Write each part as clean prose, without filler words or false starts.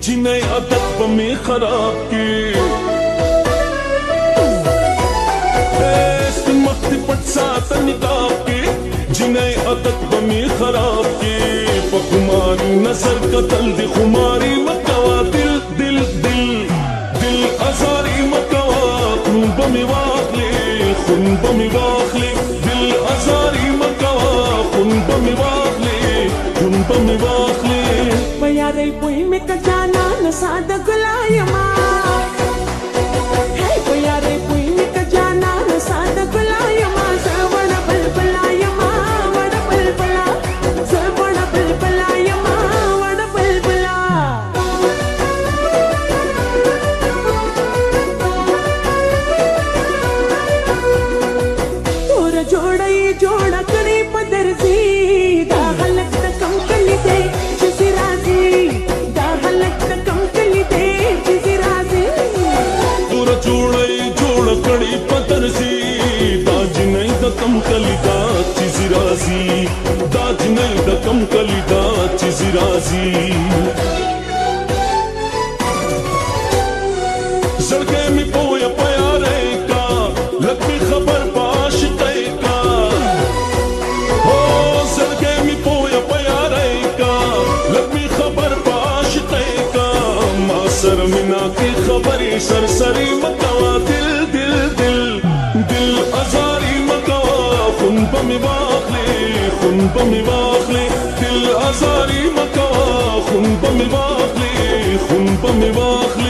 جنای عادت په می خراب کی سپین مختی پټ ساته نقاب کی جنای عادت په می خراب کی په خماری نظر قتل دی خماری مکوا دل دل دل دل ازاری مکوا خون بمی واخلی خون بمی واخلی دل ازاری مکوا خون بمی واخلی خون بمی واخلی پیارې پوی می کجانا نساد ګلایما هی پیارې پوی می کجانا نساد ګلایما سوړ بلبلایما وړ بلبلا سوړ بلبلایما وړ بلبلا تور جوړای جوړ کړي پدرسي دا حلق د کم کلی دی کم کلی دا چیزی رازی دا جنای دا کم کلی دا چیزی رازی زړګی می پویا پیارې کا لږ می خبر پاش کای کا هو زړګی می پویا پیارې کا لږ می خبر پاش کای کا ما سر مینا کی خبرې سرسری مکوا دل دل دل دل ازاری خون بمی واخلی خون بمی واخلی دل ازاری مکوا خون بمی واخلی خون بمی واخلی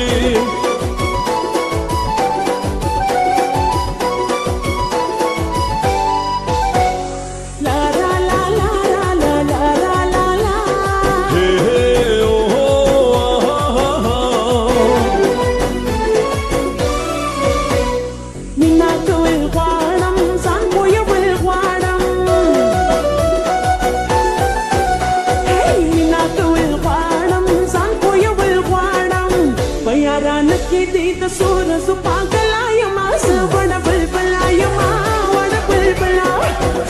کی دی د سور سو پاگلایما سوړ بلبلایما وړ بلبلا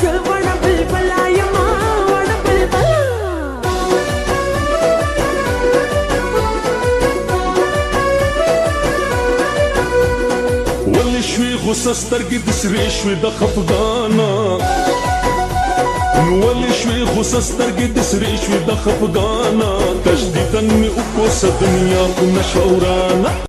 سوړ بلبلایما وړ بلبلا ولې شوي غوسه سترګې د سرې شوي د خفګانا ولې شوي غوسه سترګې د سرې شوي د خفګانا تجدیدن مې وکړو دنیا کو نشورانا